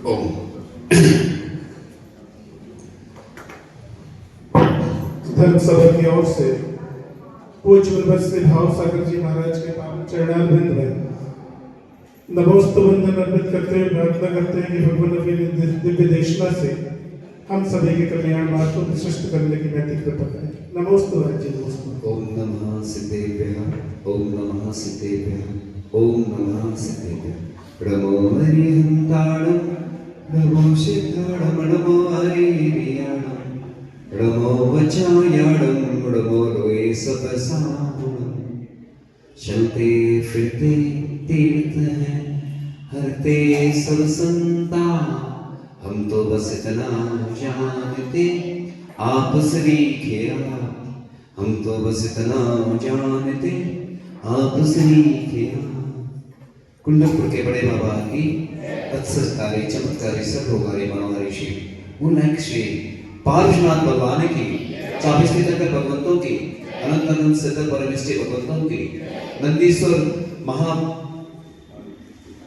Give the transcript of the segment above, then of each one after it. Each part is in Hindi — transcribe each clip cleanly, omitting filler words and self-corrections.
ओम। धर्म सभा की ओर से पूज्य श्री भाव सागर जी महाराज के पावन चरणारविंद में नमोस्तु वंदन अर्पित करते हुए प्रार्थना करते हैं कि भगवान अपनी दिव्य देशना से हम सभी के कल्याण मार्ग को विशिष्ट करने की नैतिक कृपा करें। नमोस्तु राज्य नमोस्तु। ओम नमः सिद्धेभ्यः ओम नमः सिद्धेभ्यः ओम नमः सिद्धेभ्यः। नमो हरिहंताणं नमो सिद्धाणं नमो हरिरियाणं नमो वचायाणं नमो लोए सपसाहुणं। चलते फिरते तीर्थ हैं हरते सब संता, हम तो बस इतना जानते आप सरीखे आप, हम तो बस इतना जानते आप सरीखे आप। कुंडलपुर के बड़े बाबा की अत्सरकारी चमत्कारी सर्वोगारी मनोहरी श्री उन्नत श्री पार्श्वनाथ भगवान की 24 तीर्थंकर भगवंतों की अनंत अनंत सिद्ध परनिष्ठ भगवंतों की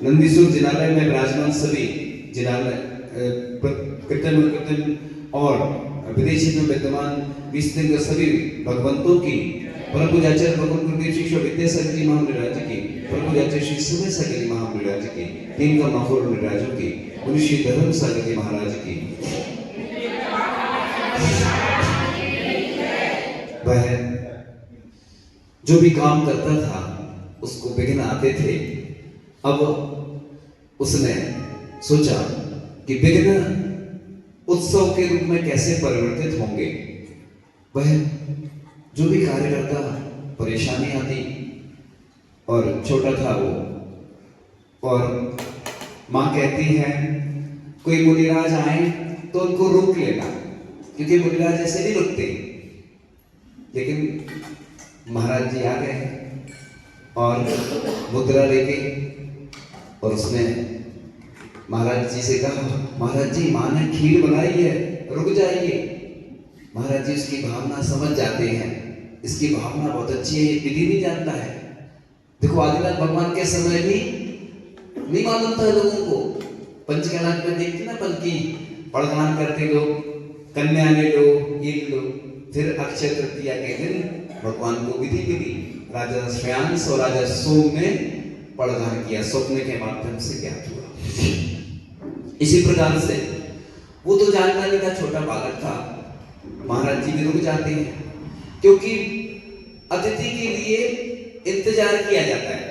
नंदीश्वर जिनालय में विराजमान सभी जिनालय कृतन और विदेशी में विद्यमान विस्तृत सभी भगवंतों की परम पूज्याचार्य भगवान गुरुदेव श्री विद्यासागर जी महामंडल की परम पूज्याचार्य श्री सुमेर सागर जी महामंडल की तीन का माहौल राजों की गुरु श्री धर्म सागर जी महाराज की वह जो भी काम करता था उसको विघ्न आते थे। अब उसने सोचा कि विघ्न उत्सव के रूप में कैसे परिवर्तित होंगे। वह जो भी कार्य करता परेशानी आती और छोटा था वो, और माँ कहती है कोई मुनिराज आए तो उनको रोक लेना, क्योंकि मुनिराज ऐसे नहीं रुकते। लेकिन महाराज जी आ गए और मुद्रा लेके, और उसने महाराज जी से कहा महाराज जी माँ ने खीर बनाई है, रुक जाइए। महाराज जी उसकी भावना समझ जाते हैं, इसकी भावना बहुत अच्छी है, ये विधि नहीं जानता है। देखो आदिनाथ भगवान के समय भी नहीं मालूम था लोगों को। पंचकनाथ में देखते ना पलकी पड़गान करते लोग, कन्या ले लो ये लो, फिर अक्षय तृतीया के दिन भगवान को विधि विधि राजा श्रेयांश और राजा सोम ने पड़गान किया, स्वप्न के माध्यम से ज्ञात हुआ। इसी प्रकार से वो तो जानता नहीं था, छोटा बालक था। महाराज जी भी रुक जाते हैं, क्योंकि अतिथि के लिए इंतजार किया जाता है।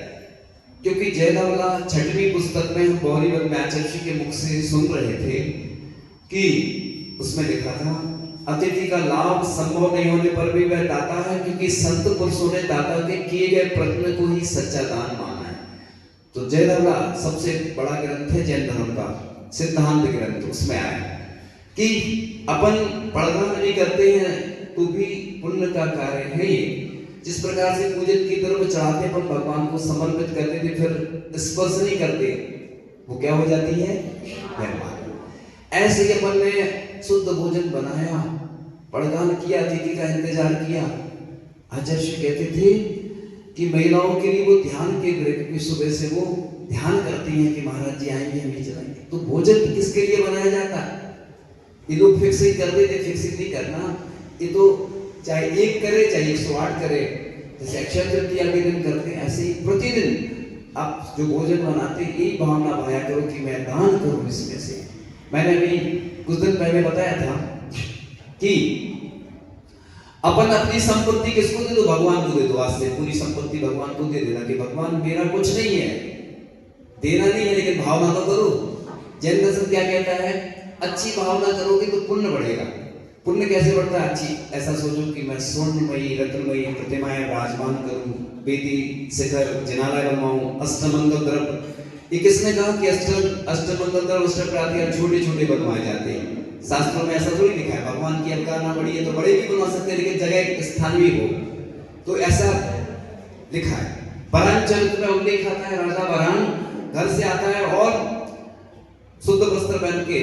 क्योंकि जयधवला 6वीं पुस्तक में हम गौरीवल में आचार्य के मुख से सुन रहे थे कि उसमें लिखा था अतिथि का लाभ संभव नहीं होने पर भी वह दाता है, क्योंकि संत पुरुषों ने दाता के किए गए प्रयत्न को ही सच्चा दान माना है। तो जयधवला सबसे बड़ा ग्रंथ है जैन धर्म का सिद्धांत ग्रंथ, उसमें आया कि अपन पड़गान नहीं करते हैं तो भी पुण्य का कार्य है ये। जिस प्रकार से पूजन की तरफ चढ़ाते अपन भगवान को समर्पित करते थे, फिर स्पर्श नहीं करते, वो क्या हो जाती है मेहमान। ऐसे ही अपन ने शुद्ध भोजन बनाया, पड़गान किया, अतिथि का इंतजार किया। आचार्य कहते थे कि महिलाओं के लिए वो ध्यान केंद्र, क्योंकि सुबह से वो ध्यान करती हैं कि महाराज जी आएंगे हम ही चलाएंगे। तो भोजन किसके लिए बनाया जाता है? ये लोग फिक्स ही कर देते, फिक्स ही नहीं करना। ये तो चाहे 1 करे चाहे 108 करे, जैसे अक्षय तृतीया के दिन करते हैं, ऐसे ही प्रतिदिन आप जो भोजन बनाते हैं यही भावना बनाया करो कि मैं दान करूं इसमें से। मैंने अभी कुछ दिन पहले बताया था कि अपन अपनी संपत्ति किसको दे दो? भगवान को दे दो। आज से पूरी संपत्ति भगवान को दे देना कि भगवान मेरा कुछ नहीं है, देना नहीं है, लेकिन भावना तो करो। जैन दर्शन क्या कहता है? अच्छी भावना करोगे तो पुण्य बढ़ेगा। पुण्य कैसे बढ़ता है? अच्छी ऐसा सोचो कि मैं स्वर्णमयी रत्नमयी प्रतिमाएं विराजमान करूं, वेदी शिखर जिनालय बनवाऊं, अष्टमंगल द्रव्य। ये किसने कहा कि अष्टमंगल द्रव्य अष्टप्रातियां छोटे छोटे बनवाए जाते हैं? शास्त्रों में ऐसा थोड़ी लिखा है। भगवान की अवतारणा बड़ी है तो बड़े भी बनवा सकते हैं, लेकिन जगह स्थान भी हो तो ऐसा लिखा है। बरान चरित्र में उल्लेख आता है, राजा बरान घर से आता है और शुद्ध वस्त्र पहन के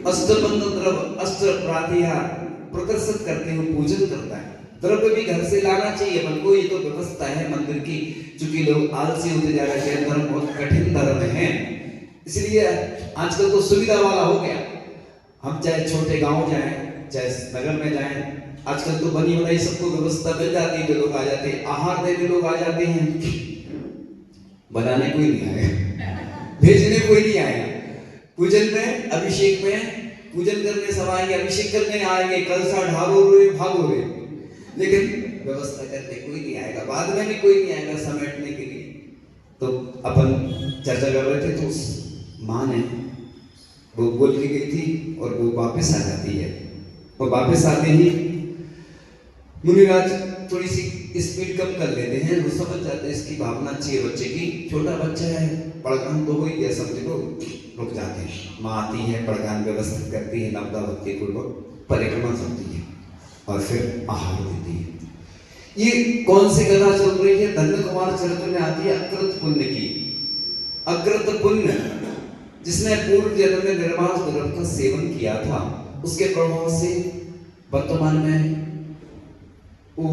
अष्टमंगल द्रव्य अष्टप्रातियां प्रदर्शित करते हुए पूजन करता है। द्रव्य भी घर से लाना चाहिए अपन को, ये तो व्यवस्था है मंदिर की। चूंकि लोग आलसी होते जा रहे हैं, धर्म बहुत कठिन धर्म है, इसलिए आजकल तो सुविधा वाला हो गया। हम चाहे छोटे गांव जाएं, चाहे नगर में जाएं, आजकल तो बनी बनाई सबको व्यवस्था मिल जाती है, तो लोग आ जाते हैं, आहार देने लोग आ जाते हैं, बनाने कोई नहीं आएगा, भेजने कोई नहीं आएगा। पूजन में, अभिषेक में, पूजन करने सब आएंगे, अभिषेक करने आएंगे, कलसा ढालो रे भागो रे, लेकिन व्यवस्था करने कोई नहीं आएगा, बाद में भी कोई नहीं आएगा समेटने के लिए। तो अपन चर्चा कर रहे थे, तो उस माँ ने वो बोल के गई थी और वो वापस आ जाती है, और वापस आते ही मुनिराज थोड़ी सी स्पीड कम कर लेते हैं, वो समझ जाते हैं इसकी भावना अच्छी है बच्चे की, छोटा बच्चा है, पड़कान तो हो ही गया समझ लो, रुक जाते हैं। माँ आती है, पड़कान व्यवस्थित करती है, नवदावती पूर्वक परिक्रमा करती है और फिर आहार देती है। ये कौन सी कथा चल रही है? धन्य कुमार चरित्र में आती है अकृत पुण्य की। अकृत पुण्य, जिसने पूर्व जन्म में निर्माण द्रव्य का सेवन किया था, उसके प्रभाव से वर्तमान में वो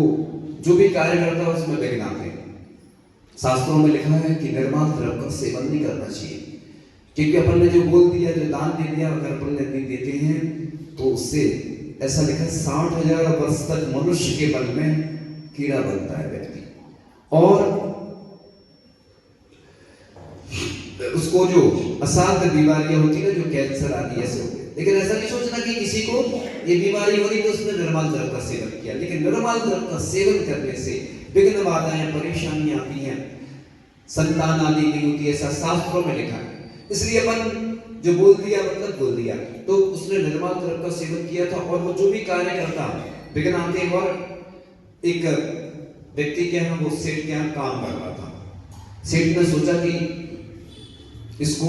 जो भी कार्य करता है उसमें विघ्न आते हैं। शास्त्रों में लिखा है कि निर्माण द्रव्य का सेवन नहीं करना चाहिए, क्योंकि अपन ने जो बोल दिया, जो दान दे दिया, अगर अपन ने नहीं देते हैं तो उससे ऐसा लिखा 60,000 वर्ष तक मनुष्य के बल में कीड़ा बनता है व्यक्ति, और उसको जो असाध्य बीमारियां होती है, जो कैंसर आदि ऐसे होते हैं। लेकिन ऐसा नहीं सोचना कि किसी को ये बीमारी हो रही तो उसने निर्मल द्रव्य का सेवन किया, लेकिन निर्मल द्रव्य का सेवन करने से विघ्न बाधाएं, परेशानियां आती हैं, संतान आदि नहीं होती, ऐसा शास्त्रों में लिखा है। इसलिए अपन जो बोल दिया मतलब बोल दिया, तो उसने निर्मल द्रव्य का सेवन किया था, और वो जो भी कार्य करता विघ्न आते हैं। और एक व्यक्ति के यहाँ, वो सेठ के यहाँ काम कर रहा था। सेठ ने सोचा कि इसको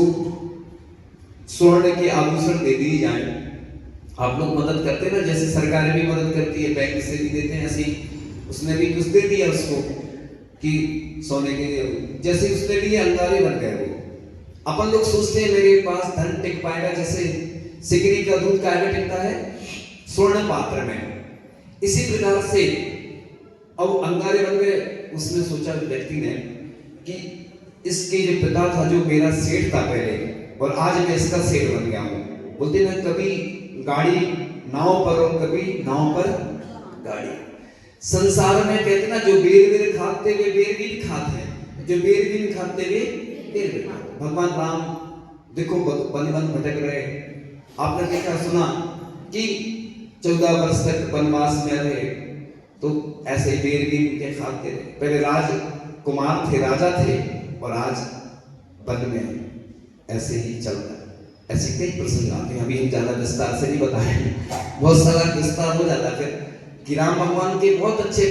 स्वर्ण के आभूषण दे दिए जाए। आप लोग मदद करते हैं ना, जैसे सरकार भी मदद करती है, बैंक से भी देते हैं, ऐसे उसने भी कुछ दे दिया उसको कि सोने के, जैसे उसने लिए अंगारे बन गए वो। अपन लोग सोचते हैं मेरे पास धन टिक पाएगा, जैसे सिकरी का दूध काहे में टिकता है? स्वर्ण पात्र में। इसी प्रकार से अब अंगारे बन गए। उसने सोचा व्यक्ति ने कि इसके जो पिता था, जो मेरा सेठ था पहले, और आज मैं इसका सेठ बन गया हूँ। बोलते ना, कभी गाड़ी नाव पर और कभी नाव पर गाड़ी। संसार में कहते ना, जो बेर बेर खाते हुए बेर भी खाते हैं, जो बेर भी खाते हुए बेर भी खाते। भगवान राम देखो वन वन भटक रहे, आपने देखा सुना कि 14 वर्ष तक वनवास में रहे, तो ऐसे बेर भी के खाते रहे। पहले राजकुमार थे, राजा थे, और आज वन में ऐसे ही चलता है। ऐसे कई प्रसंग आते हैं, अभी हम ज्यादा विस्तार से नहीं बताएंगे, बहुत सारा विस्तार हो जाता फिर, कि राम भगवान के बहुत अच्छे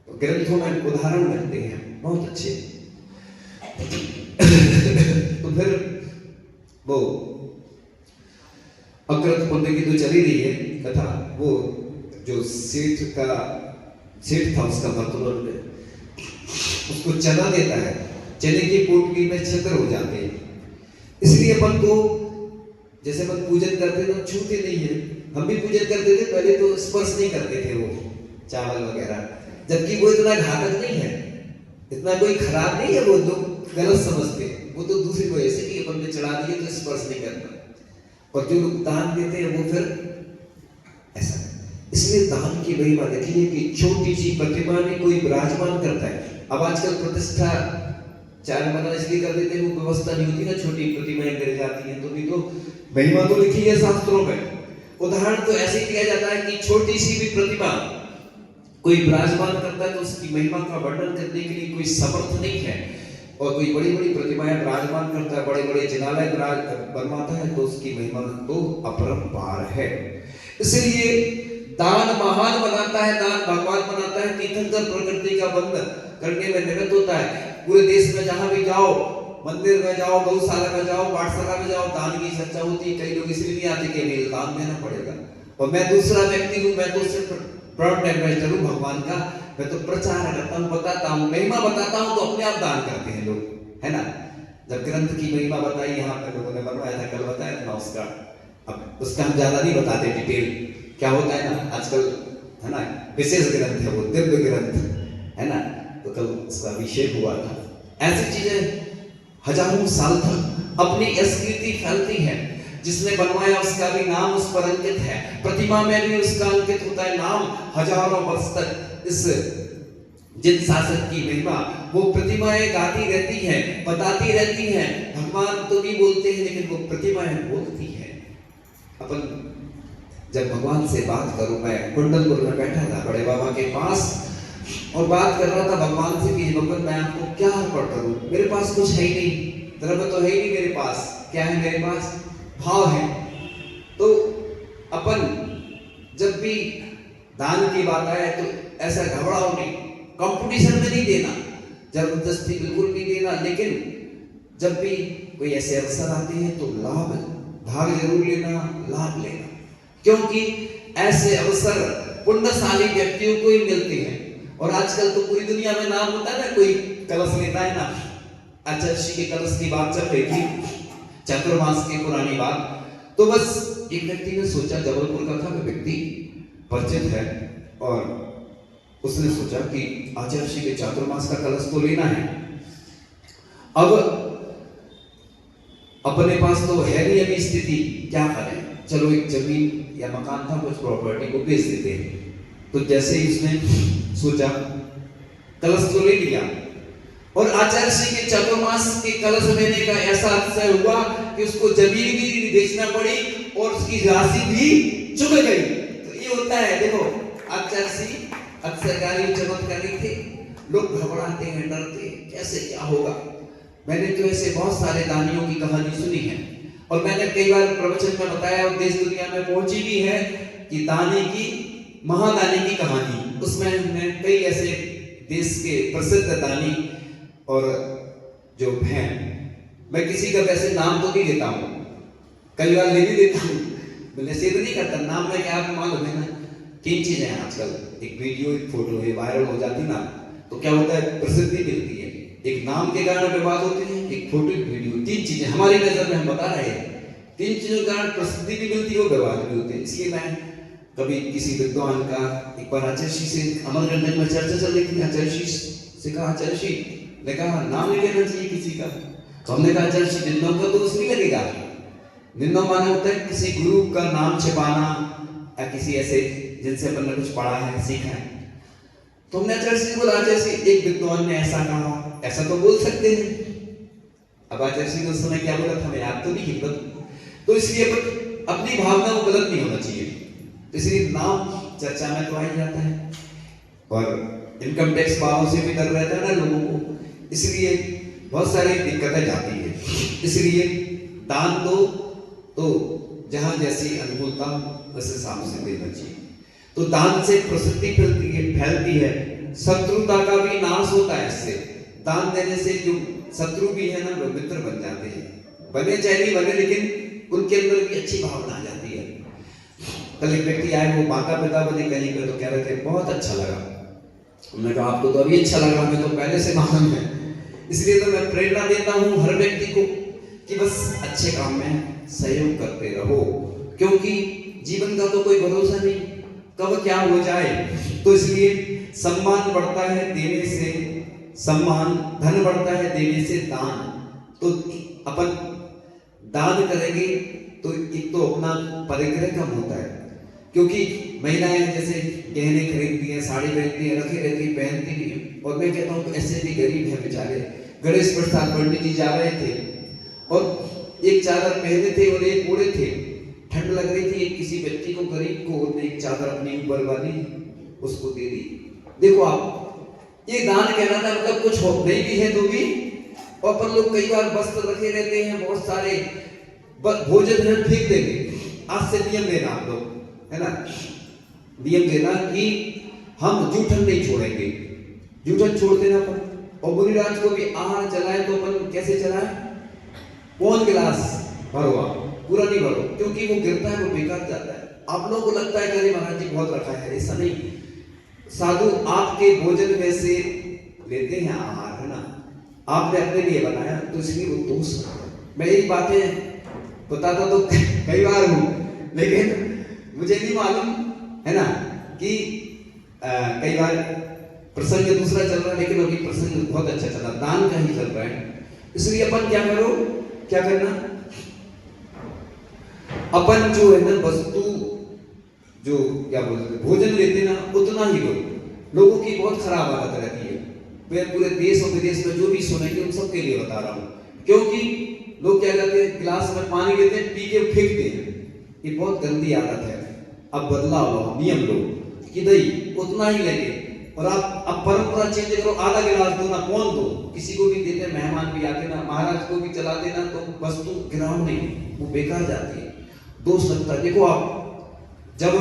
ग्रंथों में उदाहरण मिलते हैं, बहुत अच्छे। तो फिर वो अकृत पुण्य की तो चली रही है कथा। वो जो सेठ था, उसका मतलब उसको चना देता है, चने की पोटली में छिद्र हो जाते हैं। इसलिए अपन को, जैसे अपन पूजन करते तो छूते नहीं है, हम भी पूजन करते थे पहले, तो स्पर्श नहीं करते थे वो चावल वगैरह, जबकि वो इतना घातक नहीं है, इतना कोई खराब नहीं है। वो लोग गलत समझते हैं, वो तो दूसरी वजह से कि अपन ने चढ़ा दिए तो स्पर्श नहीं करना। और जो लोग दान देते हैं वो फिर ऐसा। इसलिए दान की महिमा देखिए कि छोटी सी प्रतिमा में कोई विराजमान करता है। अब आजकल प्रतिष्ठा चार मना इसलिए कर देते हैं, वो व्यवस्था नहीं होती ना, छोटी प्रतिमाएं गिर जाती हैं, तो भी तो महिमा तो लिखी है शास्त्रों में। उदाहरण तो ऐसे ही दिया जाता है कि छोटी सी भी प्रतिमा कोई विराजमान करता है तो उसकी महिमा का वर्णन करने के लिए कोई समर्थ नहीं है। और कोई बड़ी बड़ी प्रतिमाएं विराजमान करता है, बड़े बड़े जिनालय बनवाता है, तो उसकी महिमा तो अपरंपार है। इसलिए दान महान बनाता है, दान भगवान बनाता है। तीर्थंकर प्रकृति का बंधन करने में निरत होता है। पूरे देश में जहां भी जाओ, मंदिर में जाओ, गौशाला में जाओ, पाठशाला में जाओ, दान की चर्चा होती है। कई लोग इसलिए नहीं आते कि नहीं दान देना पड़ेगा, और मैं दूसरा व्यक्ति हूँ, मैं तो सिर्फ ब्रॉड एम्बेसडर हूँ भगवान का, मैं तो प्रचार करता हूँ, बताता हूँ, महिमा बताता हूँ, तो अपने आप दान करते हैं लोग, है ना। जब ग्रंथ की महिमा बताई यहाँ पे लोगों ने बनवाया था, कल बताया था उसका, अब उसका हम ज्यादा नहीं बताते डिटेल। क्या होता है ना आजकल, है ना, विशेष ग्रंथ है वो, दिव्य ग्रंथ है ना, तो कल उसका अभिषेक हुआ था। ऐसी चीजें हजारों साल तक अपनी अस्वीकृति फैलती है। जिसने बनवाया उसका भी नाम उस पर अंकित है, प्रतिमा में भी उसका अंकित होता है नाम। हजारों वर्ष तक इस जिन शासक की महिमा वो प्रतिमाएं गाती रहती है, बताती रहती है। भगवान तो भी बोलते हैं लेकिन वो प्रतिमाएं बोलती है। अपन जब भगवान से बात करूं, मैं कुंडलपुर में बैठा था बड़े बाबा के पास और बात कर रहा था भगवान से कि भगवान मैं आपको क्या अर्पण करूं, मेरे पास कुछ है ही नहीं, द्रव्य तो है ही नहीं मेरे पास, क्या है मेरे पास, भाव है। तो अपन जब भी दान की बात आए तो ऐसा घबराओ नहीं, कंपटीशन में नहीं देना, जबरदस्ती बिल्कुल नहीं देना, लेकिन जब भी कोई ऐसे अवसर आते हैं तो भाग जरूर लेना, लाभ लेना, क्योंकि ऐसे अवसर पुण्यशाली व्यक्तियों को ही मिलते हैं। और आजकल तो पूरी दुनिया में नाम होता है ना, कोई कलश लेता है ना, आचर्षि के कलश की बात चल रही थी, चातुर्मास की पुरानी बात। तो बस एक व्यक्ति ने सोचा, जबलपुर का था व्यक्ति, परिचित है, और उसने सोचा कि आचर्षि के चातुर्मास का कलश तो लेना है। अब अपने पास तो है नहीं अभी स्थिति, क्या करें, चलो एक जमीन या मकान था, कुछ प्रॉपर्टी को बेच देते हैं। तो जैसे ही उसने सोचा, कलश तो ले लिया, और आचार्य के चातुर्मास के कलश लेने का ऐसा अवसर हुआ कि उसको जमीन भी बेचना पड़ी और उसकी राशि भी चुक गई। तो ये होता है, देखो आचार्य अक्सर कार्य चमत्कारी थे, लोग घबराते हैं, डरते हैं, कैसे क्या होगा। मैंने तो ऐसे बहुत सारे दानियों की कहानी सुनी है, और मैंने कई बार प्रवचन में बताया और देश दुनिया में पहुंची भी है कि दानी की, महादानी की कहानी। उसमें हमने कई ऐसे देश के प्रसिद्ध दानी और जो हैं, मैं किसी का वैसे नाम तो नहीं लेता हूँ, कई बार ले भी देता हूँ, मैं निषेध नहीं करता, नाम में क्या आपको मालूम है ना, तीन चीजें हैं आजकल, एक वीडियो एक फोटो है वायरल हो जाती ना, तो क्या होता है, प्रसिद्धि मिलती है। एक नाम के कारण विवाद होते हैं, एक फोटो एक वीडियो, तीन चीजें हमारी नजर में हम बता रहे हैं, तीन चीजों के कारण प्रसिद्धि भी मिलती है और विवाद भी होते हैं। इसलिए मैं कभी किसी विद्वान का, एक बार आचार्य से अमरगंज में चर्चा चल रही थी, आचार्य से कहा, आचार्य ने कहा नाम नहीं लेना चाहिए किसी का, तो हमने कहा आचार्य निंदों का दोष नहीं लगेगा। निंदों माने होता है किसी गुरु का नाम छिपाना या किसी ऐसे जिनसे अपन ने कुछ पढ़ा है, सीखा है। तो हमने आचार्य से बोला, आचार्य एक विद्वान ने ऐसा कहा, ऐसा तो बोल सकते हैं। अब आचार्य ने उस समय क्या बोला था, मैं याद तो नहीं हिम्मत, तो इसलिए अपनी भावना को गलत नहीं होना चाहिए, तो इसलिए नाम चर्चा में तो आ ही जाता है, और इनकम टैक्स वालों से भी डर रहता है ना लोगों को, इसलिए बहुत सारी दिक्कतें जाती है। इसलिए दान दो तो जहां जैसी अनुकूलता वैसे सामने से देना चाहिए। तो दान से प्रसिद्धि फैलती है, शत्रुता का भी नाश होता है इससे। दान देने से जो शत्रु भी है ना, वो मित्र बन जाते हैं, बने चाहे नहीं बने, लेकिन उनके अंदर भी अच्छी भावना आ जाती है। कल एक व्यक्ति आए, वो माता पिता बने कहीं पर, तो कह रहे थे बहुत अच्छा लगा। हमने कहा आपको तो अभी अच्छा लगा, हमें तो पहले से मालूम है। इसलिए तो मैं प्रेरणा देता हूँ हर व्यक्ति को कि बस अच्छे काम में सहयोग करते रहो, क्योंकि जीवन का तो कोई भरोसा नहीं, कब क्या हो जाए। तो इसलिए सम्मान बढ़ता है देने से, सम्मान, धन बढ़ता है देने से दान। तो अपन दान करेंगे तो एक तो अपना परिग्रह कम होता है, क्योंकि महिलाएं जैसे गहने खरीदती हैं, साड़ी पहनती हैं, रखी रहती हैं, पहनती भी हैं। और मैं कहता हूँ ऐसे भी गरीब हैं बेचारे। गणेश प्रसाद पंडित जी जा रहे थे और एक चादर पहने थे और एक ओढ़े थे, ठंड लग रही थी, किसी व्यक्ति को, गरीब को, उन्होंने एक चादर अपनी ऊपर वाली उसको दे दी। देखो आप, ये दान कहलाता, मतलब कुछ हो नहीं भी है तो भी। और अपन लोग कई बार वस्त्र रखे रहते हैं, बहुत सारे भोजन है फेंक देंगे। आज से नियम देना आप लोग, है ना, नियम देना कि हम जूठन नहीं छोड़ेंगे, जूठन छोड़ देना अपन। और मुनिराज को भी आहार चलाए तो अपन कैसे चलाए, पौन गिलास भरो, पूरा नहीं भरो, क्योंकि वो गिरता है, वो बेकार जाता है। आप लोगों को लगता है कि अरे महाराज जी बहुत रखा है, ऐसा नहीं। साधु आपके भोजन में से लेते हैं आहार, है ना, आपने अपने लिए बनाया, तो इसलिए वो दोष। मैं यही बातें बताता तो कई बार हूँ, लेकिन मुझे नहीं मालूम, है ना, कि कई बार प्रसंग दूसरा चल रहा है, लेकिन अभी प्रसंग बहुत अच्छा चला, दान का ही चल रहा है। इसलिए अपन क्या करो, क्या करना, अपन जो है ना वस्तु जो क्या बोलते हैं भोजन लेते ना उतना ही लो। लोगों की बहुत खराब आदत रहती है, मैं पूरे देश और विदेश में जो भी सुनेंगे उन सबके लिए बता रहा हूँ, क्योंकि लोग क्या करते हैं गिलास में पानी लेते हैं पी के फेंकते हैं, ये बहुत गंदी आदत है। अब बदलाव लो, नियम लो कि नहीं उतना ही लेंगे, और आप अब परंपरा चेंज करो, आधा गिलास दो ना, कौन दो, किसी को भी देते, मेहमान भी आते ना, महाराज को भी चला देना, तो वस्तु गिराओ नहीं, वो बेकार जाती है, दोष लगता है। देखो आप जब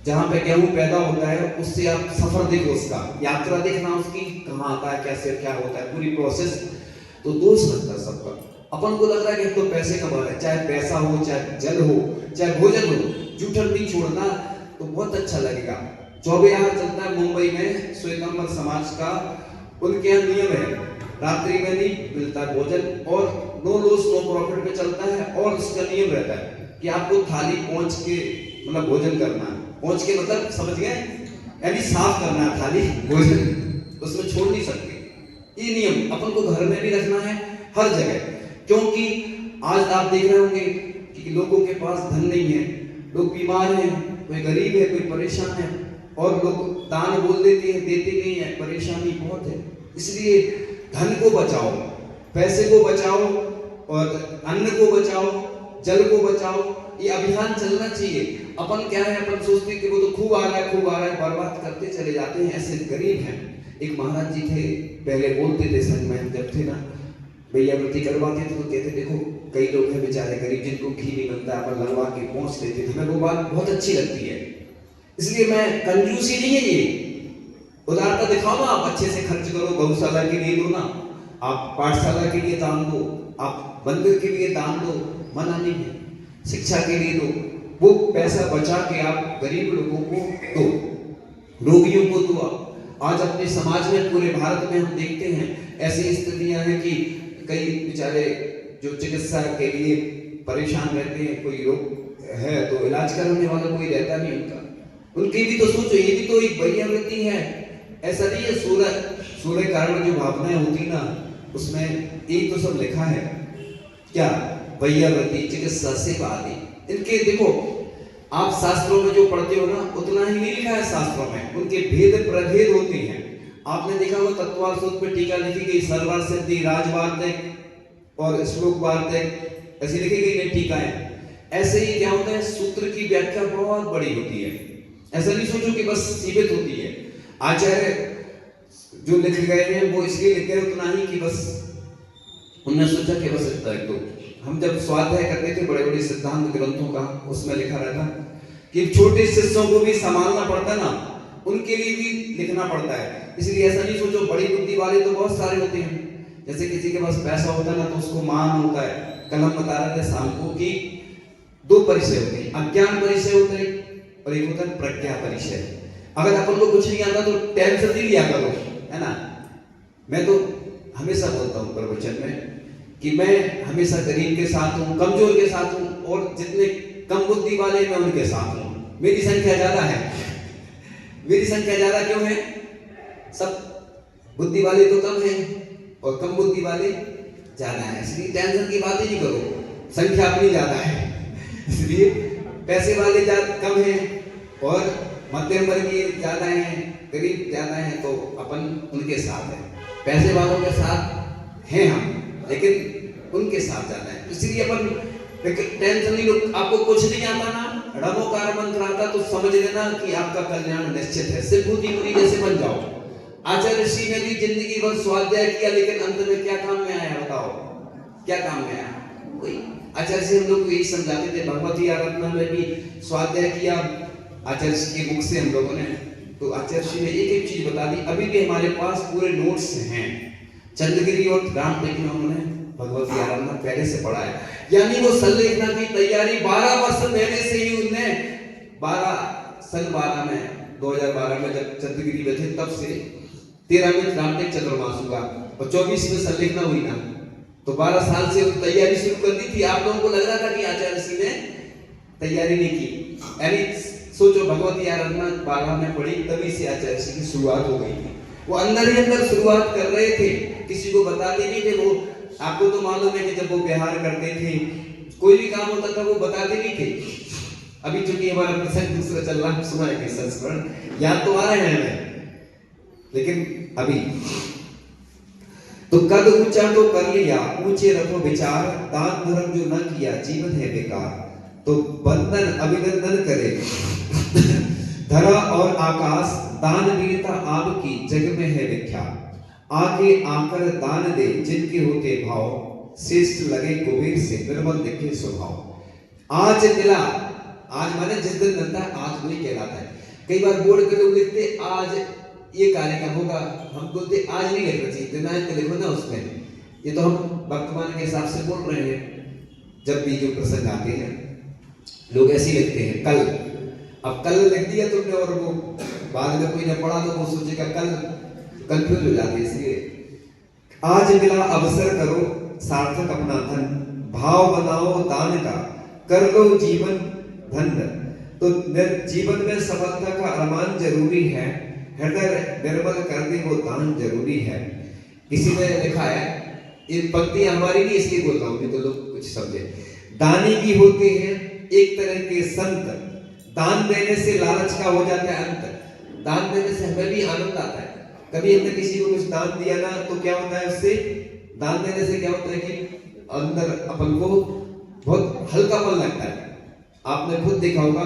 जहां पे गेहूं पैदा होता है उससे आप सफर देखो, उसका यात्रा देखना, उसकी कहाँ आता है, कैसे क्या होता है, पूरी प्रोसेस, तो दोष लगता है सबका। अपन को लग रहा है कि तो पैसे कमा रहे हैं, चाहे पैसा हो, चाहे जल हो, चाहे भोजन हो, जूठन नहीं छोड़ना तो बहुत अच्छा लगेगा। चौबे यहाँ चलता है मुंबई में, श्वेतांबर समाज का, उनके यहाँ नियम है रात्रि में नहीं मिलता भोजन, और नो लॉस नो प्रॉफिट पे चलता है, और उसका नियम रहता है कि आपको थाली पहुंच के मतलब भोजन करना है, पहुंच के मतलब समझ गए, यानी साफ करना है थाली भोजन, उसमें छोड़ नहीं सकते। ये नियम अपन को घर में भी रखना है, हर जगह, क्योंकि आज आप देख रहे होंगे कि लोगों के पास धन नहीं है, लोग बीमार हैं, कोई गरीब है, कोई परेशान है, और लोग दान बोल देते हैं, देते नहीं है, परेशानी बहुत है। इसलिए धन को बचाओ, पैसे को बचाओ, और अन्न को बचाओ, जल को बचाओ, ये अभियान चलना चाहिए। अपन क्या है, अपन सोचते हैं कि वो तो खूब आ रहा है, खूब आ रहा है, बर्बाद करते चले जाते हैं, ऐसे गरीब हैं। एक महाराज जी थे, पहले बोलते थे संग में जब थे ना, भैया वृत्ति करवाते थे तो कहते देखो कई लोग हैं बेचारे गरीब जिनको घी नहीं मिलता, अपन लगवा के पहुंच देते थे, हमें वो बात बहुत अच्छी लगती है। इसलिए मैं कंजूसी नहीं है, ये उदारता दिखाओ ना, आप अच्छे से खर्च करो, गौशाला के लिए दो ना, आप पाठशाला के लिए दान दो, आप मंदिर के लिए दान दो, मना नहीं है, शिक्षा के लिए दो, वो पैसा बचा के आप गरीब लोगों को दो, रोगियों को दो। आज अपने समाज में, पूरे भारत में हम देखते हैं ऐसी स्थितियां हैं कि कई बेचारे जो चिकित्सा के लिए परेशान रहते हैं, कोई रोग है तो इलाज कराने वाला कोई रहता नहीं उनका, उनकी भी तो सोचो, ये भी तो एक बढ़िया वृत्ति है। ऐसा नहीं है सूर्य कारण जो भावनाएं होती ना, उसमें एक तो सब लिखा है क्या, वैयावृत्ति, चिकित्सा, सेवा आदि, इनके देखो आप शास्त्रों में जो पढ़ते हो ना उतना ही नहीं लिखा है शास्त्रों में, उनके भेद प्रभेद होते हैं। आपने देखा होगा तत्वार सूत्र पे टीका लिखी गई, सर्वर सिद्धि राजवार्तिक और श्लोक वार्तिक ऐसी लिखी गई नहीं टीकाएं। ऐसे ही क्या होता है, सूत्र की व्याख्या बहुत बड़ी होती है, ऐसा नहीं सोचो कि बस सीमित होती है। आचार्य जो लिख गए हैं वो इसलिए लिख गए उतना ही कि बस उन्होंने सोचा कि बस इतना ही। तो हम जब स्वाध्याय करते थे बड़े बड़े सिद्धांत ग्रंथों का, उसमें लिखा रहता कि छोटे शिष्यों को भी संभालना पड़ता है ना, उनके लिए भी लिखना पड़ता है। इसलिए ऐसा नहीं सोचो बड़ी बुद्धि वाले तो बहुत सारे होते हैं, जैसे किसी के पास पैसा होता है ना तो उसको मान होता है। कल हम बता रहे थे शाम को कि दो परिचय होते हैं, अज्ञान परिचय होता है और एक होता है प्रज्ञा परिचय। अगर अपन को कुछ नहीं आता तो टेंशन नहीं लिया करो, है ना। मैं तो हमेशा बोलता हूँ प्रवचन में कि मैं हमेशा गरीब के साथ हूँ, कमजोर के साथ हूँ, और जितने कम बुद्धि वाले मैं उनके साथ हूँ। मेरी संख्या ज्यादा है, मेरी संख्या ज्यादा क्यों है, सब बुद्धि वाले तो कम है और कम बुद्धि वाले ज्यादा है, इसलिए टेंशन की बात ही नहीं करो, संख्या अपनी ज्यादा है। इसलिए पैसे वाले कम है और मध्यम वर्गीय ज्यादा है, गरीब ज्यादा है, तो अपन उनके साथ है। पैसे वालों के साथ हैं हम, लेकिन उनके साथ ज्यादा है, इसलिए अपन टेंशन नहीं लो। आपको कुछ नहीं आता ना, णमोकार मंत्र आता तो समझ लेना कि आपका कल्याण निश्चित है, सिर्फ बुद्धि मुनि जैसे बन जाओ। आचार्य ऋषि ने भी जिंदगी भर स्वाध्याय किया, लेकिन अंत में क्या काम में आया बताओ, क्या काम में आया? कोई आचार्य से हम लोग को यही समझाते थे, भगवती आराधना में भी स्वाध्याय किया आचार्य के मुख से हम लोगों ने, तो आचार्य ने एक एक चीज बता दी। अभी भी हमारे पास पूरे नोट्स हैं, चंद्रगिरी और रामटेक में उन्होंने भगवती आराधना पहले से पढ़ा है, यानी वो संलेखना की तैयारी 12 वर्ष पहले से ही उनने 12 में 2012 में जब चंद्रगिरी में थे तब से 13 में रामटेक चतुर्मास हुआ और 24 में संलेखना हुई ना, तो 12 साल से तैयारी शुरू कर दी थी। आप लोगों को लग रहा था कि आचार्य ऋषि ने तैयारी नहीं की, यानी सोचो भगवती आराधना 12 में पढ़ी तभी से आचार्य ऋषि की शुरुआत हो गई थी। वो अंदर ही अंदर शुरुआत कर रहे थे, किसी को बताते नहीं थे, वो आपको तो मालूम है कि जब वो बिहार करते थे, कोई भी काम होता था वो बताते नहीं थे। अभी चूंकि हमारा प्रसंग दूसरा चल रहा है, सुना है कि संस्मरण याद तो आ रहे हैं हमें, लेकिन अभी तो कद ऊंचा तो कर लिया, ऊंचे रखो विचार, दान धर्म जो न किया जीवन है बेकार। तो बंदन अभिनंदन करे धरा और आकाश, दान वीरता आपकी जग में है विख्यात। आगे आकर दान दे जिनके होते भाव, श्रेष्ठ लगे कुबेर से निर्मल दिखे स्वभाव। आज मिला, आज माने जिस दिन मिलता है आज वही कहलाता है। कई बार बोर्ड पे लोग लिखते आज ये कार्यक्रम होगा, हम बोलते आज नहीं लिखना चाहिए, दिनांक लिखो ना उसमें। ये तो हम वर्तमान के हिसाब से बोल रहे हैं। जब भी जो प्रसंग आते हैं लोग ऐसे ही लिखते हैं कल। अब कल लिख दिया तुमने और वो बाद में कोई ने पढ़ा तो वो सोचेगा कल, कंफ्यूज हो जाते हैं। इसलिए आज मिला अवसर करो सार्थक अपना धन, भाव बनाओ दान का कर लो जीवन धन्य। तो जीवन में सफलता का अरमान जरूरी है, हृदय निर्मल कर दे वो दान जरूरी है। किसी ने लिखा है, ये पंक्ति हमारी नहीं इसलिए बोल रहा हूं, नहीं तो लोग कुछ समझे। दानी भी होते हैं एक तरह के संत, दान देने से लालच का हो जाता है अंत। दान देने से हमें भी आनंद आता है। कभी हमने किसी को कुछ दान दिया ना तो क्या होता है, उससे दान देने से क्या होता है कि अंदर अपन को बहुत हल्कापन लगता है। आपने खुद देखा होगा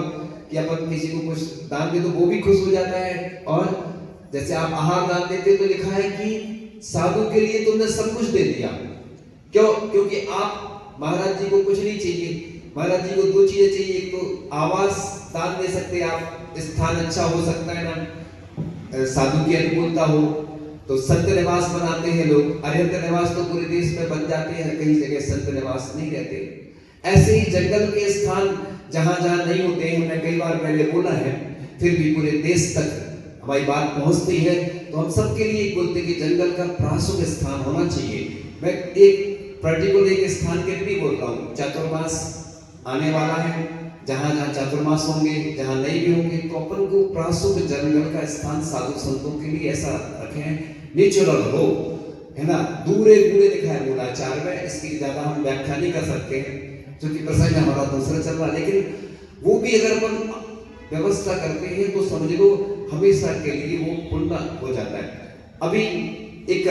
कि अपन किसी को कुछ दान दे तो वो भी खुश हो जाता है। और जैसे आप आहार दान देते तो लिखा है कि साधु के लिए तुमने सब कुछ दे दिया। क्यों? क्योंकि आप महाराज जी को कुछ नहीं चाहिए, महाराज जी को दो चीजें चाहिए, एक तो आवास दान दे सकते हैं आप, स्थान अच्छा हो सकता है ना, साधु की अनुकूलता हो तो संत निवास बनाते हैं लोग। अरिहंत निवास तो पूरे देश में बन जाते हैं, कई जगह संत निवास नहीं रहते। ऐसे ही जंगल के स्थान जहां जहां नहीं होते हैं, हमने कई बार पहले बोला है, फिर भी पूरे देश तक हमारी बात पहुंचती है तो हम सबके लिए बोलते हैं कि जंगल का प्रासुक स्थान होना चाहिए। मैं एक पर्टिकुलर एक स्थान के लिए बोल रहा हूँ, चातुर्मास आने वाला है, जहां जहां चातुर्मास होंगे, जहां नहीं भी होंगे, तो अपन को प्रासुक जंगल का स्थान साधु संतों के लिए ऐसा रखें, नेचुरल हो, है ना। दूरे दूरे लिखा है मूलाचार में, इसकी ज्यादा हम व्याख्या नहीं कर सकते हैं क्योंकि प्रसंग हमारा दूसरा चल रहा है। लेकिन वो भी अगर अपन व्यवस्था करते हैं तो समझ लो हमेशा के लिए वो पुण्य हो जाता है। अभी एक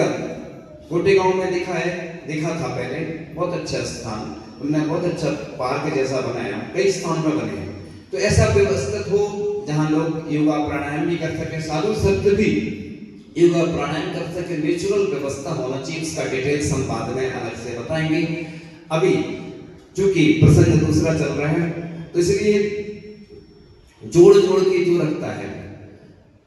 गोटेगांव में देखा था पहले, बहुत अच्छा स्थान, उन्होंने बहुत अच्छा पार्क जैसा बनाया, कई स्थान में बने हैं। तो ऐसा व्यवस्थित हो जहां लोग योगा प्राणायाम भी कर सके, साधु संत भी योगा प्राणायाम कर सके, नेचुरल व्यवस्था होना चाहिए। इसका डिटेल्स हम बाद में अलग से बताएंगे। अभी चूंकि प्रसंग दूसरा चल रहा है तो इसलिए जोड़ जोड़ के जो रखता है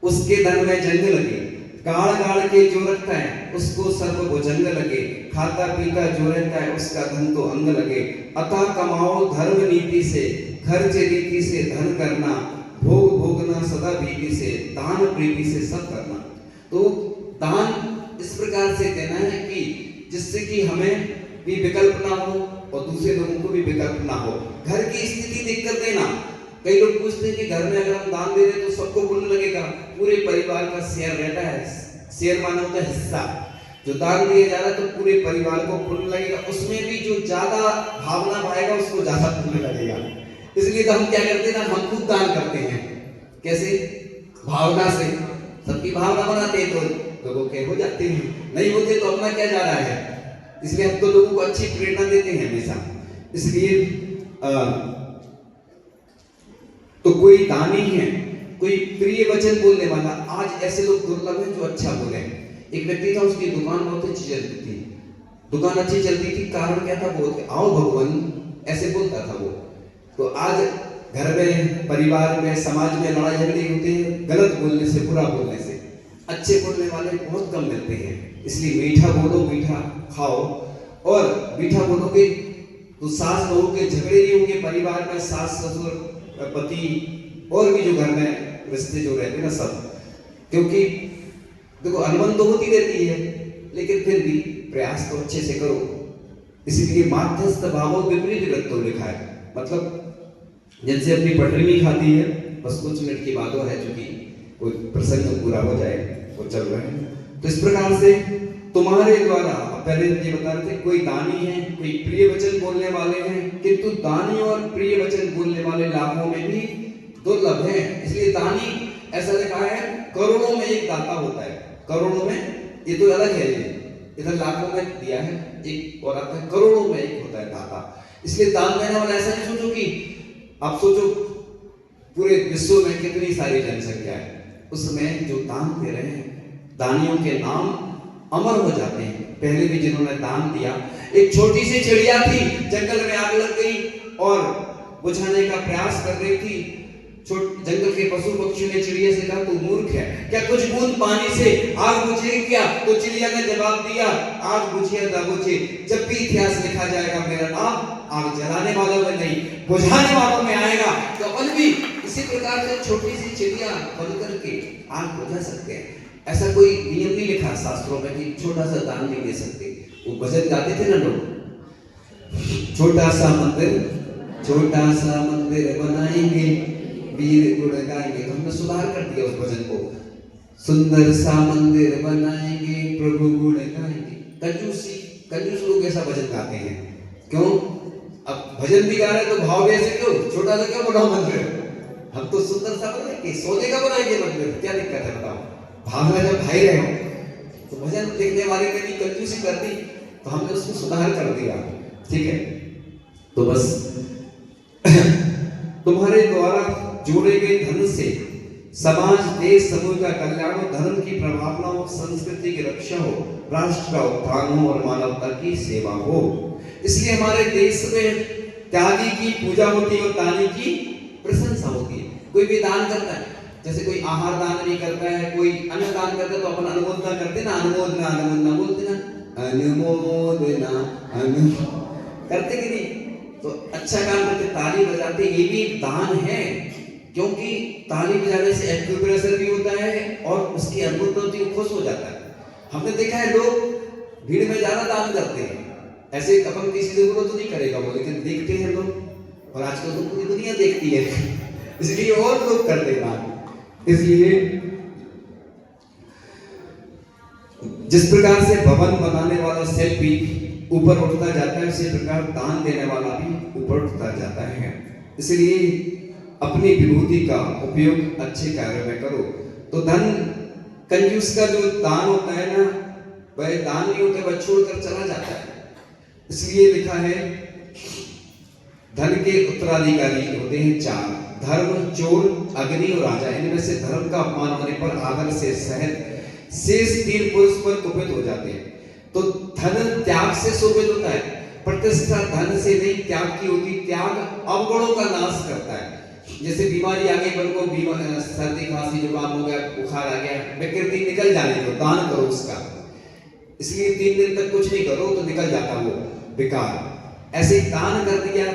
उसके धन में जंग लगे, गाड़ गाड़ के जो रखता है उसको सर्व भुजंग लगे, खाता पीता जो रहता है उसका धन तो अंग लगे। अतः कमाओ धर्म नीति से, खर्च रीति से धन करना, भोग भोगना सदा भीति से, दान प्रीति से सब करना। तो दान इस प्रकार से देना है कि जिससे कि हमें भी विकल्प ना हो और दूसरे लोगों को भी विकल्प ना हो। घर की स्थिति देखकर देना। कई लोग पूछते हैं कि घर में अगर हम दान दे रहे तो सबको पुण्य लगेगा, पूरे परिवार का शेयर रहता है। शेयर माना होता है हिस्सा, जो दान दिया जा रहा है तो पूरे परिवार को पुण्य लगेगा। उसमें भी जो ज्यादा भावना भाएगा उसको ज्यादा पुण्य लगेगा। इसलिए तो हम क्या करते हैं ना, हम खुद दान करते हैं। कैसे? भावना से, सबकी भावना बनाते हैं तो लोगों के हो जाते हैं, नहीं होते तो अपना क्या जा रहा है। इसलिए हम तो लोगों को अच्छी प्रेरणा देते हैं हमेशा। इसलिए तो कोई दानी है, कोई प्रिय वचन बोलने वाला, आज ऐसे लोग दुर्लभ हैं जो अच्छा बोले। एक व्यक्ति था, उसकी दुकान बहुत अच्छी चलती थी, दुकान अच्छी चलती थी, कारण क्या था, बोलते आओ भगवान, ऐसे बोलता था वो। तो आज घर में, परिवार में, समाज में लड़ाई झगड़े होते हैं गलत बोलने से, बुरा बोलने से। अच्छे बोलने वाले बहुत कम मिलते हैं। इसलिए मीठा बोलो, मीठा खाओ, और मीठा बोलोगे तो सास बहू के झगड़े नहीं होंगे परिवार में, सास ससुर पति और भी जो घर में रिश्ते जो रहते हैं ना सब। क्योंकि देखो अनबन तो होती रहती है, लेकिन फिर भी प्रयास तो अच्छे से करो। इसीलिए माध्यस्थ भावो विपरीत वृत्तो लिखा है, मतलब जिनसे अपनी पटरी नहीं खाती है। बस कुछ मिनट की बात है, चूंकि कोई प्रसंग पूरा हो जाए, वो चल रहा है। तो इस प्रकार से तुम्हारे द्वारा पहले ये बता रहे थे, कोई दानी है, कोई प्रिय वचन बोलने वाले हैं, किंतु दानी और प्रिय वचन बोलने वाले लाखों में भी दुर्लभ है। इसलिए दानी, ऐसा लिखा है, करोड़ों में एक दाता होता है। करोड़ों में, ये तो अलग है, ये इधर लाखों में दिया है एक, और आता है करोड़ों में एक होता है दाता। इसलिए दान देने वाला, ऐसा नहीं सोचो कि, आप सोचो पूरे विश्व में कितनी सारी जनसंख्या है, उसमें जो दान दे रहे हैं, दानियों के नाम अमर हो जाते हैं। पहले भी जिन्होंने दान दिया, एक छोटी सी चिड़िया थी, जंगल में आग लग गई और बुझाने का प्रयास कर रही थी। जंगल के पशु पक्षियों ने चिड़िया से कहा, तू मूर्ख है, क्या कुछ बूंद पानी से आग बुझेगी क्या? तो चिड़िया ने जवाब दिया, आग बुझे या ना बुझे, जब भी इतिहास लिखा जाएगा मेरा नाम आग जलाने वालों में नहीं, बुझाने वालों में आएगा। तो अपन भी इसी प्रकार से छोटी सी चिड़िया बन करके आग बुझा सकते हैं। ऐसा कोई नियम नहीं लिखा शास्त्रों में कि छोटा सा दान नहीं दे सकते। वो भजन गाते थे ना लोग, छोटा सा मंदिर बनाएंगे, वीर गुण गाएंगे। तो हमने सुधार कर दिया उस भजन को, सुंदर सा मंदिर बनाएंगे, प्रभु गुण गाएंगे। कंजूस लोग ऐसा भजन गाते हैं, क्यों? अब भजन भी गा रहे तो भाव भी ऐसे क्यों? छोटा सा क्यों बनाओ मंदिर? हम तो सुंदर सा बनाएंगे, सोने का बनाएंगे मंदिर, क्या दिक्कत है बताओ? भावना जब भाई रहे हो तो भजन लिखने वाले ने भी कंजूसी कर दी, तो हमने उसमें सुधार कर दिया। ठीक है, तो बस तुम्हारे द्वारा जोड़े गए धन से समाज, देश, समूह का कल्याण हो, धर्म की प्रभावना हो, संस्कृति की रक्षा हो, राष्ट्र का उत्थान हो और मानवता की सेवा हो। इसलिए हमारे देश में त्यागी की पूजा होती है और दानी की प्रशंसा होती है। कोई भी दान करता है, जैसे कोई आहार दान नहीं करता है, कोई अन्न दान करता है, तो अपन अनुमोदना करते ना, अनुमोदना बोलते ना, अनुमोदना करते कि नहीं? तो अच्छा काम करके ताली बजाते, ये भी एक दान है, क्योंकि ताली बजाने से एक्यूप्रेशर भी होता है और उसकी अनुभूति होती है, खुश हो जाता है। हमने देखा है लोग भीड़ में ज्यादा दान करते हैं, ऐसे अपन किसी जरूरत तो नहीं करेगा वो, लेकिन देखते हैं लोग, और आजकल तो पूरी दुनिया देखती है इसलिए और लोग करते हैं दान। इसलिए जिस प्रकार से भवन बनाने वाला शिल्पी ऊपर उठता जाता है, उसी प्रकार दान देने वाला भी ऊपर उठता जाता है। इसलिए अपनी विभूति का उपयोग अच्छे कार्य में करो। तो धन, कंजूस का जो दान होता है ना, वह दान नहीं होता, वह छोड़कर चला जाता है। इसलिए लिखा है, धन के उत्तराधिकारी होते हैं चार, धर्म, चोर, अग्नि और राजा। इनमें से धर्म का अपमान होने पर आदर से सहित शेष तीन पुरुष पर कुपित हो जाते हैं। तो धन त्याग से शोभित होता है, प्रतिष्ठा धन से नहीं त्याग की होती। त्याग अवगुणों का नाश करता है। जैसे बीमारी आ गई, बन को सर्दी खांसी जुकाम हो गया, बुखार आ गया, विकृति निकल जाने दो, दान करो उसका। इसलिए 3 दिन तक कुछ नहीं करो तो निकल जाता वो बेकार। ऐसे ही दान कर दिया,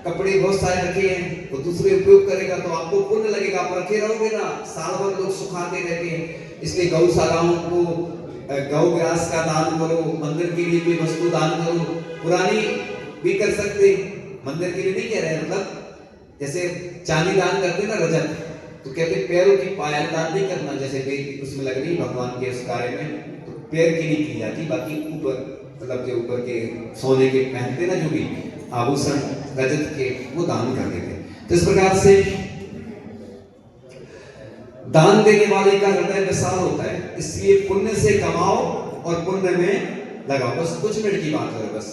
कपड़े बहुत सारे रखे हैं, तो दूसरे उपयोग करेगा तो आपको पुण्य लगेगा, आप रखे रहोगे ना, साल भर लोग सुखाते रहते हैं। इसलिए गौशालाओं को, गौ ग्रास का दान करो, मंदिर के लिए कोई वस्तु दान करो, पुरानी भी कर सकते, मंदिर के लिए नहीं कह रहे हैं। मतलब जैसे चांदी दान करते ना, रजत, तो कहते पैरों की पायल दान नहीं करना, जैसे उसमें लग रही भगवान के उस कार्य में, तो पैर की नहीं की जाती, बाकी ऊपर, मतलब जो ऊपर के सोने के पहनते ना जो भी आभूषण रजत के, वो दान कर देते। तो इस प्रकार से दान देने वाले का हृदय विशाल होता है। इसलिए पुण्य से कमाओ और पुण्य में लगाओ। बस कुछ मिनट की बात है, बस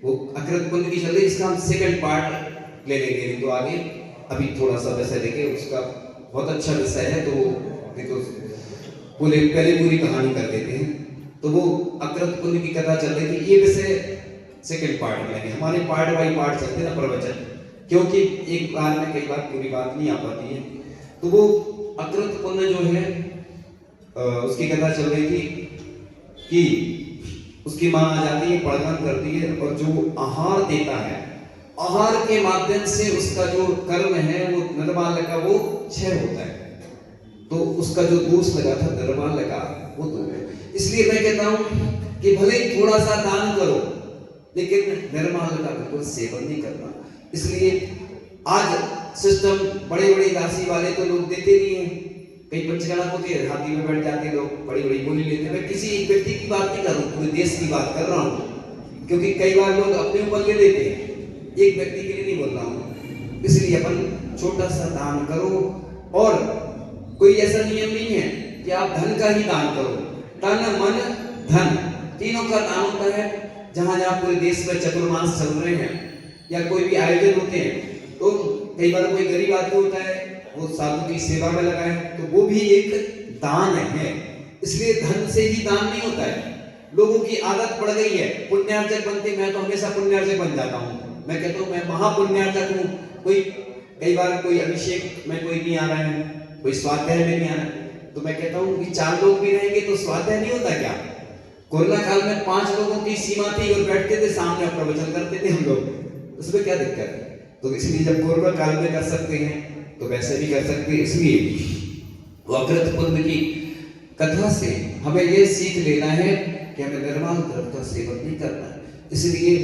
वो अकृत पुण्य की चल रही, इसका हम सेकंड पार्ट ले लेंगे, नहीं तो आगे अभी थोड़ा सा विषय देखे, उसका बहुत अच्छा विषय है, तो पहले पूरी कहानी कर देते हैं। तो वो अकृत पुण्य की कथा चल रही थी, ये विषय सेकंड पार्ट में लेंगे। हमारे पार्ट बाई पार्ट चलते हैं ना प्रवचन, क्योंकि एक बार में कई बार पूरी बात नहीं आ पाती है। तो वो अकृत पुण्य जो है, उसकी कथा चल रही थी कि उसकी मां आ जाती है, पड़गन करती है, और जो आहार देता है, आहार के माध्यम से उसका जो कर्म है वो निर्माण लगा, वो क्षय होता है। तो उसका जो दोष लगा था निर्माण लगा, वो दूर है। इसलिए मैं कहता हूं कि भले ही थोड़ा सा दान करो, लेकिन निर्माण का बिल्कुल सेवन नहीं करना। इसलिए आज सिस्टम, बड़े बड़े राशि वाले तो लोग देते नहीं हैं, कई पंचकला होती है, हाथी में बैठ जाते लोग, बड़ी बड़ी बोली लेते। मैं किसी एक व्यक्ति की बात नहीं कर रहा हूँ, पूरे देश की बात कर रहा हूँ, क्योंकि कई बार लोग अपने ऊपर ले लेते हैं, एक व्यक्ति के लिए नहीं बोल रहा हूँ। इसलिए अपन छोटा सा दान करो, और कोई ऐसा नियम नहीं है कि आप धन का ही दान करो। तन मन धन तीनों का दान होता है। जहां जहां पूरे देश में चतुर्मास चल रहे हैं या कोई भी आयोजन होते हैं, तो कई बार कोई गरीब आदमी होता है, वो साधु की सेवा में लगा है, तो वो भी एक दान है। इसलिए धन से ही दान नहीं होता है। लोगों की आदत पड़ गई है पुण्यार्जक बनते, मैं तो हमेशा पुण्यार्जक बन जाता हूँ, मैं कहता हूँ मैं महापुण्यार्जक हूँ। कोई कई बार कोई अभिषेक में कोई नहीं आ रहा है, कोई स्वाध्याय में नहीं आ रहा है, तो मैं कहता हूँ कि 4 लोग भी रहेंगे तो स्वाध्याय नहीं होता क्या? कोरोना काल में 5 लोगों की सीमा थी और बैठते थे सामने प्रवचन करते थे हम लोग, उसमें क्या दिक्कत है? तो इसलिए जब कोरोना काल में कर सकते हैं तो वैसे भी कर सकते हैं। इसलिए वक्रत पुण्य की कथा से हमें यह सीख लेना है कि हमें निर्मल द्रव्य का सेवन नहीं करना है। इसलिए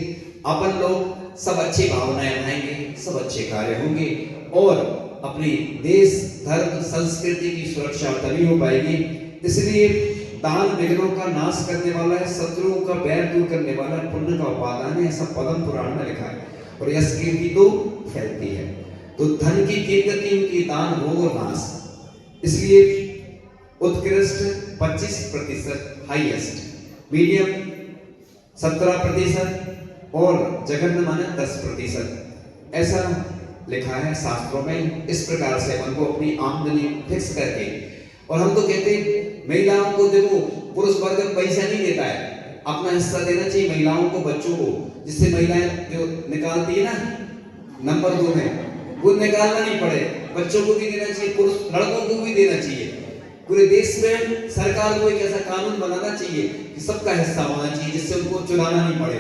अपन लोग सब अच्छी भावनाएं बनाएंगे, सब अच्छे कार्य होंगे, और अपनी देश धर्म संस्कृति की सुरक्षा तभी हो पाएगी। इसलिए दान विघ्नों का नाश करने वाला है, शत्रुओं का बैर दूर करने वाला है, पुण्य का उपादान है, ऐसा पद्म पुराण में लिखा है। और यश कीर्ति तो फैलती है। तो धन की कीर्ति उनकी दान भोग और नाश, इसलिए उत्कृष्ट 25%, हाईएस्ट, मीडियम 17% और जघन्य माने 10%, ऐसा लिखा है शास्त्रों में। इस प्रकार से हमको अपनी आमदनी फिक्स करके, और हम तो कहते हैं महिलाओं को देखो, पुरुष वर्ग पैसा नहीं देता है, अपना हिस्सा देना चाहिए महिलाओं को, बच्चों को, जिससे महिलाएं जो निकालती है ना नंबर 2 में, वो निकालना नहीं पड़े। बच्चों को भी देना चाहिए, पुरुष लड़कों को भी देना चाहिए। पूरे देश में सरकार को एक ऐसा कानून बनाना चाहिए कि सबका हिस्सा होना चाहिए, जिससे उनको चुराना नहीं पड़े।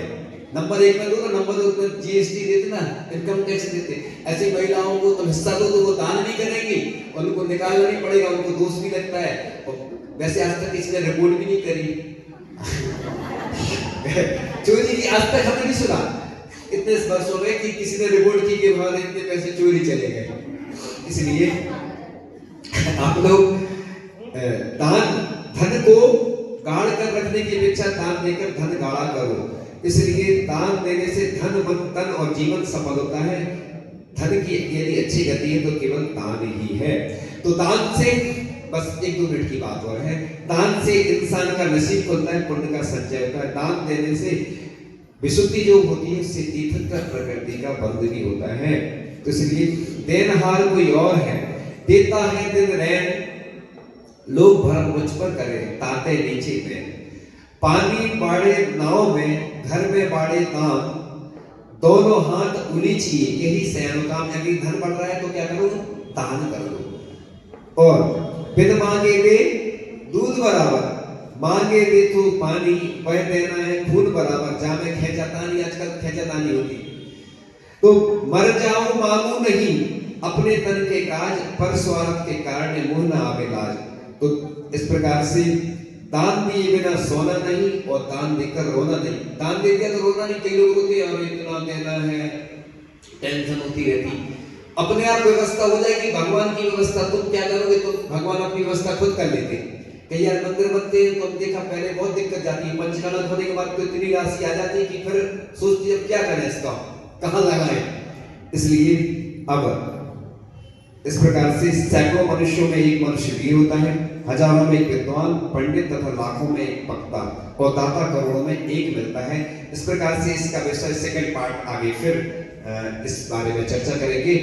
नंबर 1 में दो ना, नंबर 2 में जीएसटी देते ना, इनकम टैक्स देते। ऐसे महिलाओं को तो हिस्सा दो तो वो दान भी करेंगी और उनको निकालना नहीं पड़ेगा, उनको दोष भी लगता है। और वैसे आज तक किसी ने रिपोर्ट भी नहीं करी चोरी की, आज तक हमने नहीं सुना इतने वर्षों में कि किसी ने रिपोर्ट की कि हमारे इतने पैसे चोरी चले गए। इसलिए आप लोग दान, धन को गाड़ कर रखने की अपेक्षा दान देकर धन गाड़ा करो। इसलिए दान देने से धन, मन, तन और जीवन सफल होता है। धन की यदि अच्छी गति है तो केवल दान ही है। तो दान से बस 1-2 मिनट की बात और है, दान से इंसान का नसीब खुलता है, पुण्य का संचय होता है। दान देने से विशुद्धि जो होती है, उससे तीर्थंकर प्रकृति का बंध भी होता है। तो इसलिए देनहार कोई और है, देता है दिन रैन, लोग भरम मुझ पर करे, ताते नीचे में। पानी बाड़े नाव में, घर में बाड़े दाम, दोनों हाथ उलीचिए, यही सैन काम। यदि धन बढ़ रहा है तो क्या करो? दान कर दो। और बिन मांगे दे दूध बराबर, मांगे दे तो पानी, बह देना है खून बराबर। जहां में खेचातानी, आजकल खेचातानी होती, तो मर जाऊं मांगू नहीं, अपने तन के काज, पर स्वार्थ के कारण मुंह न आवे लाज। तो इस प्रकार से दान दिए बिना सोना नहीं, और दान देकर रोना नहीं। दान दे दिया तो रोना नहीं। कई लोग होते हैं और इतना देना है, टेंशन होती रहती। अपने आप व्यवस्था हो जाएगी, भगवान की व्यवस्था तुम क्या करोगे? तो भगवान अपनी व्यवस्था खुद कर लेते। कई यार मंदिर बनते हैं तो हम देखा पहले बहुत दिक्कत जाती है, पंचकला होने के बाद तो इतनी राशि आ जाती है कि फिर सोचती है क्या करें, इसका कहाँ लगाएं। इसलिए अब इस प्रकार से सैकड़ों मनुष्यों में एक मनुष्य वीर होता है, हजारों में एक विद्वान पंडित तथा लाखों में एक वक्ता, और दाता करोड़ों में एक मिलता है। इस प्रकार से इसका विषय सेकंड पार्ट आगे फिर इस बारे में चर्चा करेंगे।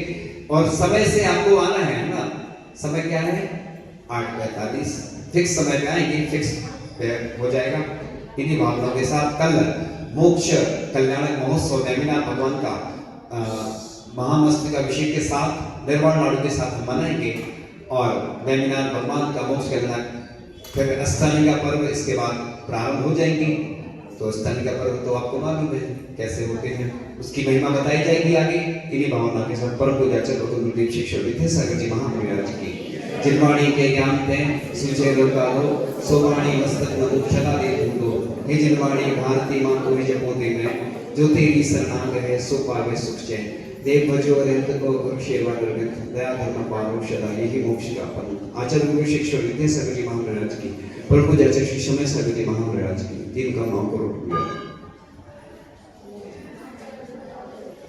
और समय से आपको आना है ना, समय क्या है? 8:45 फिक्स समय पे आएंगे, फिक्स हो जाएगा। इन्हीं भावनाओं के साथ कल मोक्ष कल्याणक महोत्सव नैमिनाथ भगवान का महामस्तकाभिषेक के साथ निर्वाण नाड़ू के साथ हम मनाएंगे, और नैमिनाथ भगवान का मोक्ष कल्याणक, फिर अष्टमी का पर्व इसके बाद प्रारंभ हो जाएंगे। तो अष्टमी का पर्व तो आपको मालूम है कैसे होते हैं, उसकी महिमा बताई जाएगी आगे। इन्हीं भावना के साथ परम पूज्य आचार्य डॉक्टर गुरुदेव शिक्षक विद्यासागर जी महामंडल की जिनवाणी के ज्ञान थे सूचे लोकालो सोवाणी मस्तक मधु क्षता दे धूंडो हे जिनवाणी भारती मां कोई जपोते में जो तेरी शरणागत है सो पावे सुख चैन देव भजो अरहंत को गुरु सेवा निर्मित दया धर्म पारो सदा यही मोक्ष का पद आचार्य गुरु शिक्षक विद्यासागर जी महाराज की प्रभु जैसे श्री समय सागर जी महाराज की 3 का 9 करोड़